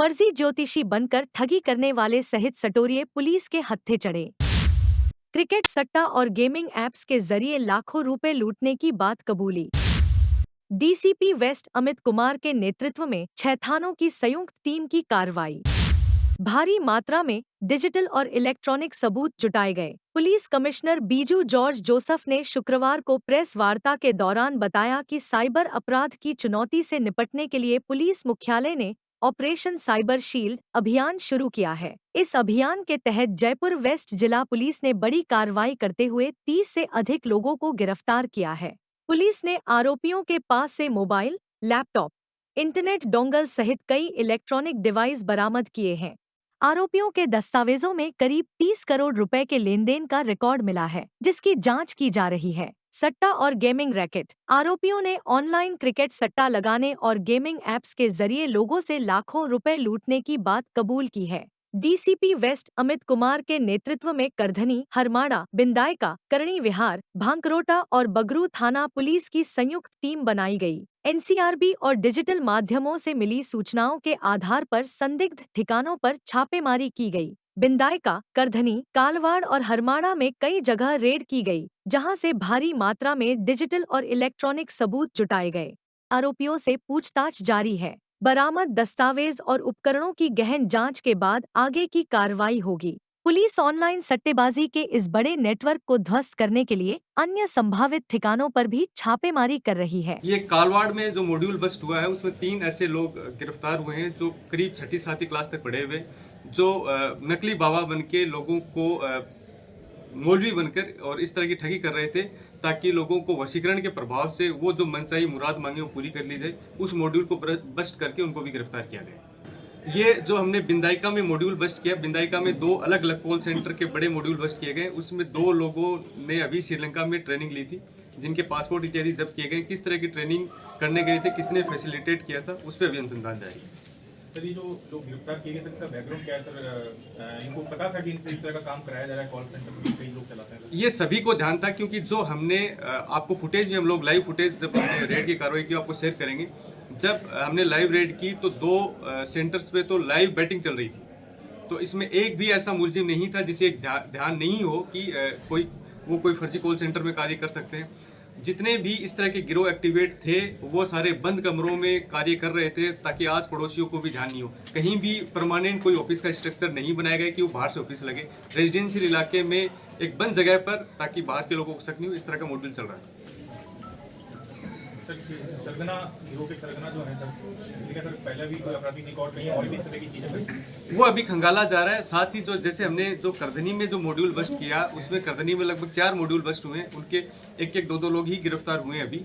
फर्जी ज्योतिषी बनकर ठगी करने वाले सहित सटोरिये पुलिस के हत्थे चढ़े। क्रिकेट सट्टा और गेमिंग ऐप्स के जरिए लाखों रुपए लूटने की बात कबूली। डीसीपी वेस्ट अमित कुमार के नेतृत्व में 6 थानों की संयुक्त टीम की कार्रवाई। भारी मात्रा में डिजिटल और इलेक्ट्रॉनिक सबूत जुटाए गए। Police commissioner Biju George Joseph ने शुक्रवार को प्रेस वार्ता के दौरान बताया कि साइबर अपराध की चुनौती से निपटने के लिए पुलिस मुख्यालय ने ऑपरेशन साइबर शील्ड अभियान शुरू किया है। इस अभियान के तहत जयपुर वेस्ट जिला पुलिस ने बड़ी कार्रवाई करते हुए 30 से अधिक लोगों को गिरफ्तार किया है। पुलिस ने आरोपियों के पास से मोबाइल, लैपटॉप, इंटरनेट डोंगल सहित कई इलेक्ट्रॉनिक डिवाइस बरामद किए हैं। आरोपियों के दस्तावेजों में करीब 30 करोड़ रुपए के लेनदेन का रिकॉर्ड मिला है, जिसकी जांच की जा रही है। सट्टा और गेमिंग रैकेट। आरोपियों ने ऑनलाइन क्रिकेट सट्टा लगाने और गेमिंग ऐप्स के जरिए लोगों से लाखों रुपए लूटने की बात कबूल की है। डीसीपी वेस्ट अमित कुमार के नेतृत्व में करधनी, हरमाड़ा, बिंदायका, करणी विहार, भांकरोटा और बगरू थाना पुलिस की संयुक्त टीम बनाई गई। एनसीआरबी और डिजिटल माध्यमों से मिली सूचनाओं के आधार पर संदिग्ध ठिकानों पर छापेमारी की गई। बिंदायका, करधनी, कालवाड़ और हरमाड़ा में कई जगह रेड की गई, जहां से भारी मात्रा में डिजिटल और इलेक्ट्रॉनिक सबूत जुटाए गए। आरोपियों से पूछताछ जारी है। बरामद दस्तावेज और उपकरणों की गहन जांच के बाद आगे की कार्रवाई होगी। पुलिस ऑनलाइन सट्टेबाजी के इस बड़े नेटवर्क को ध्वस्त करने के लिए अन्य संभावित ठिकानों पर भी छापेमारी कर रही है। ये कालवाड़ में जो मॉड्यूल बस्ट हुआ है उसमें 3 ऐसे लोग गिरफ्तार हुए हैं जो करीब 6ठी-7ठी क्लास तक पढ़े हुए, जो नकली बाबा बनके लोगों को मौलवी बनकर और इस तरह की ठगी कर रहे थे, ताकि लोगों को वशीकरण के प्रभाव से वो जो मनचाही मुराद मांगे वो पूरी कर ली जाए। उस मॉड्यूल को बस्ट करके उनको भी गिरफ्तार किया गया। ये जो हमने बिंदायका में मॉड्यूल बस्ट किया, बिंदायका में 2 अलग अलग कॉल सेंटर के बड़े मॉड्यूल बस्ट किए गए। उसमें 2 लोगों ने अभी श्रीलंका में ट्रेनिंग ली थी, जिनके पासपोर्ट इत्यादि जब्त किए गए। किस तरह की ट्रेनिंग करने गए थे, किसने फैसिलिटेट किया था, उस पर अभी अनुसंधान जारी है। सर, ये जो गिरफ्तार किए गए थे, इनका बैकग्राउंड क्या है सर? इनको पता था कि इस तरह का काम कराया जा रहा है, कॉल सेंटर कई लोग चलाते हैं? ये सभी को ध्यान था, क्योंकि जो हमने आपको फुटेज भी हम लोग लाइव फुटेज जब हमने रेड की कार्रवाई की आपको शेयर करेंगे। जब हमने लाइव रेड की तो 2 सेंटर्स पे तो लाइव बैटिंग चल रही थी, तो इसमें एक भी ऐसा मुलजिम नहीं था जिसे एक ध्यान नहीं हो कि कोई फर्जी कॉल सेंटर में कार्य कर सकते हैं। जितने भी इस तरह के गिरोह एक्टिवेट थे वो सारे बंद कमरों में कार्य कर रहे थे, ताकि आस पड़ोसियों को भी ध्यान नहीं हो। कहीं भी परमानेंट कोई ऑफिस का स्ट्रक्चर नहीं बनाया गया कि वो बाहर से ऑफिस लगे। रेजिडेंशियल इलाके में एक बंद जगह पर, ताकि बाहर के लोगों को शक नहीं हो। इस तरह का मॉड्यूल चल रहा है। सरगना गिरोह के सरगना जो है सर, पहले भी कोई आपराधिक रिकॉर्ड नहीं है और भी इस तरह की चीजें वो अभी खंगाला जा रहा है। साथ ही जो जैसे हमने जो करधनी में जो मॉड्यूल बस्ट किया, उसमें करधनी में लगभग 4 मॉड्यूल बस्ट हुए हैं। उनके एक 2 लोग ही गिरफ्तार हुए हैं अभी।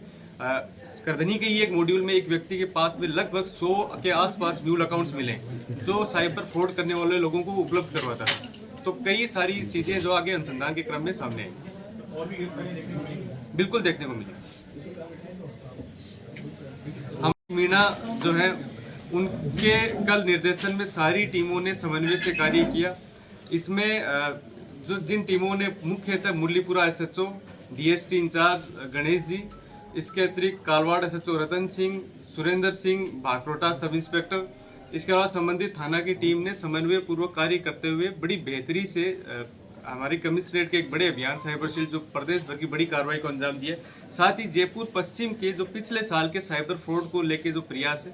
करधनी के ही एक मॉड्यूल में एक व्यक्ति के पास में लगभग 100 के आसपास म्यूल अकाउंट्स मिले, जो साइबर फ्रॉड करने वाले लोगों को उपलब्ध करवाता है। तो कई सारी चीजें जो आगे अनुसंधान के क्रम में सामने आई। और भी गिरफ्तारी देखने को मिली? बिल्कुल देखने को मिली। हम मीना जो है उनके कल निर्देशन में सारी टीमों ने समन्वय से कार्य किया। इसमें जो जिन टीमों ने मुख्यतः Murlipura SHO, DST in charge Ganesh ji, इसके अतिरिक्त Kalwad SHO Ratan Singh, Surendra Singh, Bhakrota sub inspector, इसके अलावा संबंधित थाना की टीम ने समन्वय पूर्वक कार्य करते हुए बड़ी बेहतरी से हमारी कमिश्नरेट के एक बड़े अभियान साइबर शील्ड जो प्रदेश भर की बड़ी कार्रवाई को अंजाम दिया। साथ ही जयपुर पश्चिम के जो पिछले साल के साइबर फ्रॉड को लेके जो प्रयास है,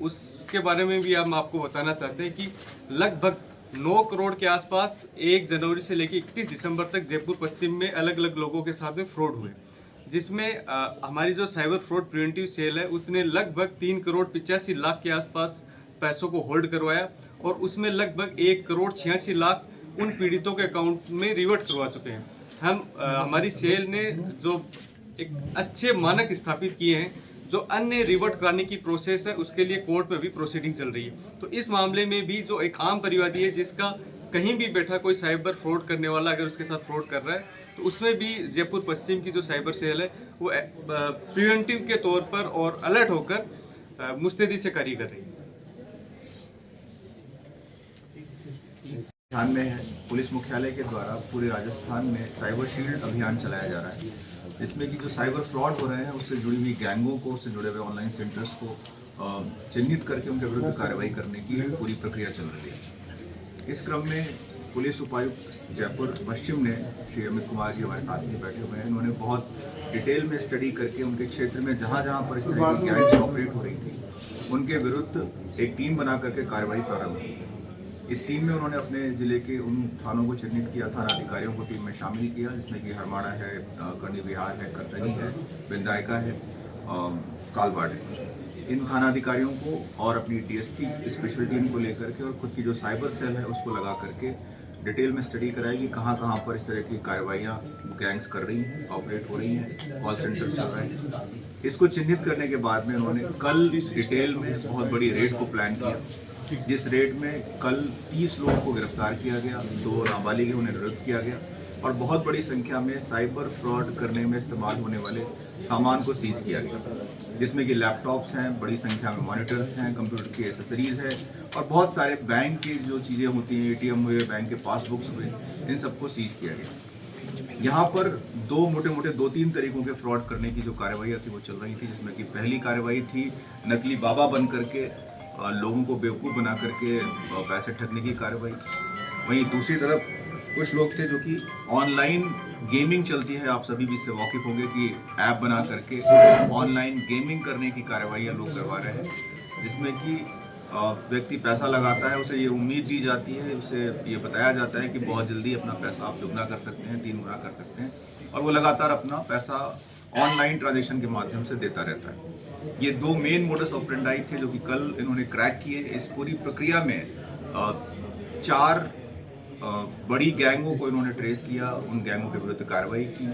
उसके बारे में भी हम आपको बताना चाहते हैं कि लगभग 9 करोड़ के आसपास 1 जनवरी से लेकर 31 दिसंबर तक जयपुर पश्चिम में अलग अलग लोगों के साथ में फ्रॉड हुए, जिसमें हमारी जो साइबर फ्रॉड प्रिवेंटिव सेल है उसने लगभग 3 करोड़ 85 लाख के आसपास पैसों को होल्ड करवाया, और उसमें लगभग 1 करोड़ 86 लाख उन पीड़ितों के अकाउंट में रिवर्ट करवा चुके हैं। हमारी सेल ने जो एक अच्छे मानक स्थापित किए हैं, जो अन्य रिवर्ट कराने की प्रोसेस है उसके लिए कोर्ट में भी प्रोसीडिंग चल रही है। तो इस मामले में भी जो एक आम परिवादी है जिसका कहीं भी बैठा कोई साइबर फ्रॉड करने वाला अगर उसके साथ फ्रॉड कर रहा है, तो उसमें भी जयपुर पश्चिम की जो साइबर सेल है वो प्रिवेंटिव के तौर पर और अलर्ट होकर मुस्तैदी से कार्य कर रही है। राजस्थान में पुलिस मुख्यालय के द्वारा पूरे राजस्थान में साइबर शील्ड अभियान चलाया जा रहा है, जिसमें कि जो साइबर फ्रॉड हो रहे हैं उससे जुड़ी हुई गैंगों को, उससे जुड़े हुए ऑनलाइन सेंटर्स को चिन्हित करके उनके विरुद्ध कार्रवाई करने की पूरी प्रक्रिया चल रही है। इस क्रम में पुलिस उपायुक्त जयपुर पश्चिम ने श्री अमित कुमार जी हमारे साथ में बैठे हुए हैं। इन्होंने बहुत डिटेल में स्टडी करके उनके क्षेत्र में जहाँ जहाँ पर इस तरह की गैंग्स ऑपरेट हो रही थी उनके विरुद्ध एक टीम बना करके कार्रवाई प्रारंभ की। इस टीम में उन्होंने अपने जिले के उन थानों को चिन्हित किया, थाना अधिकारियों को टीम में शामिल किया, जिसमें कि हरमाड़ा है, कर्णी विहार है, करतनी है, विंदायका है, कालवाड़ है। इन थाना अधिकारियों को और अपनी डीएसटी स्पेशल टीम को लेकर के और खुद की जो साइबर सेल है उसको लगा करके डिटेल में स्टडी कराएगी कहाँ कहाँ पर इस तरह की कार्रवाइयाँ गैंग्स कर रही हैं, ऑपरेट हो रही हैं, कॉल सेंटर चल रहे हैं। इसको चिन्हित करने के बाद में उन्होंने कल डिटेल में बहुत बड़ी रेड को प्लान किया, जिस रेड में कल 30 लोगों को गिरफ्तार किया गया, 2 नाबालिग उन्हें निरुद्ध किया गया और बहुत बड़ी संख्या में साइबर फ्रॉड करने में इस्तेमाल होने वाले सामान को सीज किया गया, जिसमें कि लैपटॉप्स हैं, बड़ी संख्या में मॉनिटर्स हैं, कंप्यूटर की एसेसरीज है और बहुत सारे बैंक की जो चीज़ें होती हैं, एटीएम हुए, बैंक के पासबुक्स हुए, इन सबको सीज किया गया। यहाँ पर 2-3 तरीकों के फ्रॉड करने की जो कार्रवाइयाँ थी वो चल रही थी, जिसमें कि पहली कार्रवाई थी नकली बाबा बन करके लोगों को बेवकूफ़ बना करके पैसे ठगने की कार्रवाई। वहीं दूसरी तरफ कुछ लोग थे जो कि ऑनलाइन गेमिंग चलती है, आप सभी भी इससे वाकिफ होंगे कि ऐप बना करके ऑनलाइन गेमिंग करने की कार्रवाइयाँ लोग करवा रहे हैं, जिसमें कि व्यक्ति पैसा लगाता है, उसे ये उम्मीद दी जाती है, उसे ये बताया जाता है कि बहुत जल्दी अपना पैसा आप दुगना कर सकते हैं, 3 गुना कर सकते हैं और वो लगातार अपना पैसा ऑनलाइन ट्रांजेक्शन के माध्यम से देता रहता है। ये 2 मेन मोडस ऑपरेंडाई थे जो कि कल इन्होंने क्रैक किए। इस पूरी प्रक्रिया में 4 बड़ी गैंगों को इन्होंने ट्रेस किया, उन गैंगों के विरुद्ध कार्रवाई की।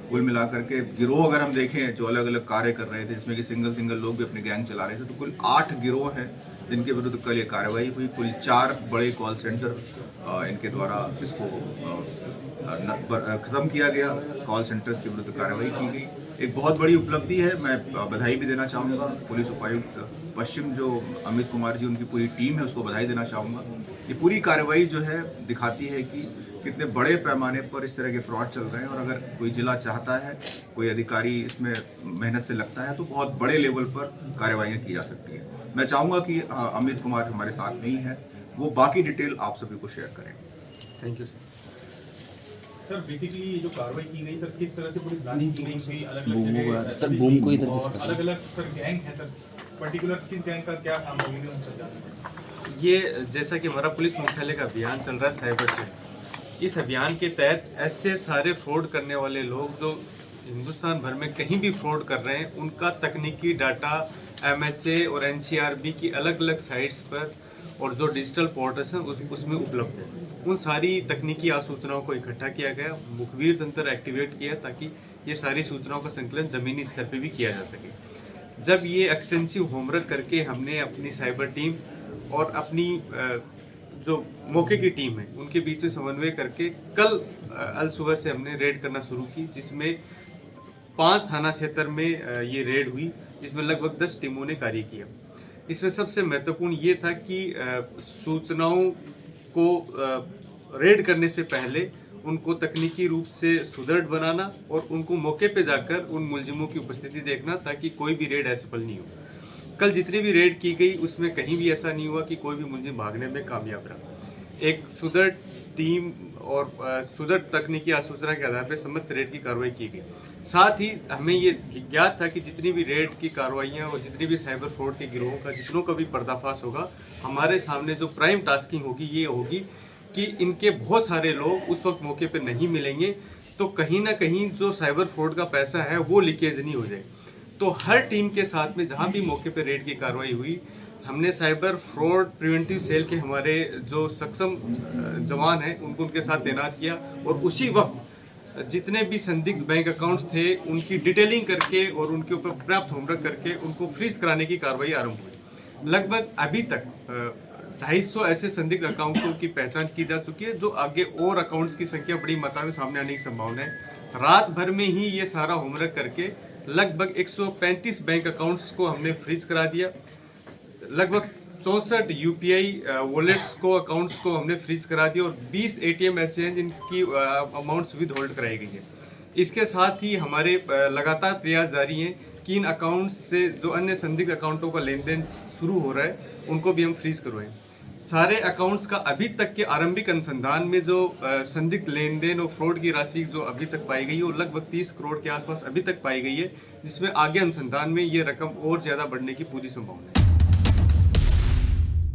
कुल मिलाकर के गिरोह अगर हम देखें जो अलग अलग कार्य कर रहे थे, जिसमें कि सिंगल लोग भी अपने गैंग चला रहे थे, तो कुल 8 गिरोह हैं जिनके विरुद्ध कल ये कार्रवाई हुई। कुल 4 बड़े कॉल सेंटर इनके द्वारा इसको ख़त्म किया गया, कॉल सेंटर्स के विरुद्ध कार्रवाई की गई। एक बहुत बड़ी उपलब्धि है, मैं बधाई भी देना चाहूँगा पुलिस उपायुक्त पश्चिम जो अमित कुमार जी, उनकी पूरी टीम है, उसको बधाई देना चाहूँगा। ये पूरी कार्रवाई जो है दिखाती है कि कितने बड़े पैमाने पर इस तरह के फ्रॉड चल रहे हैं और अगर कोई जिला चाहता है, कोई अधिकारी इसमें मेहनत से लगता है, तो बहुत बड़े लेवल पर कार्रवाइयाँ की जा सकती है। मैं चाहूँगा कि अमित कुमार हमारे साथ नहीं है, वो बाकी डिटेल आप सभी को शेयर करें। Thank you sir. Sir basically ये जो कार्रवाई की गई सर, किस तरह से पूरी प्लानिंग की गई थी, अलग अलग सर गैंग है सर, पर्टिकुलर किस गैंग का क्या काम होगी उन सब जानना। ये जैसा कि हमारा पुलिस मुख्यालय का अभियान चल रहा है साइबर सेल, इस अभियान के तहत ऐसे सारे फ्रॉड करने वाले लोग जो हिंदुस्तान भर में कहीं भी फ्रॉड कर रहे हैं, उनका तकनीकी डाटा MHA और NCRB की अलग अलग साइट्स पर और जो डिजिटल पोर्टल्स हैं उसमें उपलब्ध है। उन सारी तकनीकी आसूचनाओं को इकट्ठा किया गया, मुखबिर तंत्र एक्टिवेट किया ताकि ये सारी सूचनाओं का संकलन ज़मीनी स्तर पे भी किया जा सके। जब ये एक्सटेंसिव होमवर्क करके हमने अपनी साइबर टीम और अपनी जो मौके की टीम है उनके बीच में समन्वय करके कल अल सुबह से हमने रेड करना शुरू की, जिसमें 5 थाना क्षेत्र में ये रेड हुई, जिसमें लगभग 10 टीमों ने कार्य किया। इसमें सबसे महत्वपूर्ण ये था कि सूचनाओं को रेड करने से पहले उनको तकनीकी रूप से सुदृढ़ बनाना और उनको मौके पे जाकर उन मुलजिमों की उपस्थिति देखना ताकि कोई भी रेड असफल नहीं हो। कल जितनी भी रेड की गई उसमें कहीं भी ऐसा नहीं हुआ कि कोई भी मुलजिम भागने में कामयाब रहा। एक सुदृढ़ टीम और सुदृढ़ तकनीकी आसूचना के आधार पर समस्त रेड की कार्रवाई की गई। साथ ही हमें ये ज्ञात था कि जितनी भी रेड की कार्रवाइयाँ और जितनी भी साइबर फ्रॉड के गिरोहों का जितनों का भी पर्दाफाश होगा, हमारे सामने जो प्राइम टास्किंग होगी ये होगी कि इनके बहुत सारे लोग उस वक्त मौके पर नहीं मिलेंगे, तो कहीं ना कहीं जो साइबर फ्रॉड का पैसा है वो लीकेज नहीं हो जाए। तो हर टीम के साथ में जहाँ भी मौके पर रेड की कार्रवाई हुई, हमने साइबर फ्रॉड प्रिवेंटिव सेल के हमारे जो सक्षम जवान हैं उनको उनके साथ तैनात किया और उसी वक्त जितने भी संदिग्ध बैंक अकाउंट्स थे उनकी डिटेलिंग करके और उनके ऊपर पर्याप्त होमवर्क करके उनको फ्रीज कराने की कार्रवाई आरंभ हुई। लगभग अभी तक 250 ऐसे संदिग्ध अकाउंटों की पहचान की जा चुकी है, जो आगे और अकाउंट्स की संख्या बड़ी मात्रा में सामने आने की संभावना है। रात भर में ही ये सारा होमवर्क करके लगभग 135 बैंक अकाउंट्स को हमने फ्रीज करा दिया। लगभग 64 UPI वॉलेट्स को अकाउंट्स को हमने फ्रीज करा दिया और 20 ATM ऐसे हैं जिनकी अमाउंट्स विद होल्ड कराई गई है। इसके साथ ही हमारे लगातार प्रयास जारी हैं किन अकाउंट्स से जो अन्य संदिग्ध अकाउंटों का लेन देन शुरू हो रहा है उनको भी हम फ्रीज करवाएं। सारे अकाउंट्स का अभी तक के आरंभिक अनुसंधान में जो संदिग्ध लेन देन और फ्रॉड की राशि जो अभी तक पाई गई है वो लगभग 30 करोड़ के आसपास अभी तक पाई गई है, जिसमें आगे अनुसंधान में ये रकम और ज़्यादा बढ़ने की पूरी संभावना है।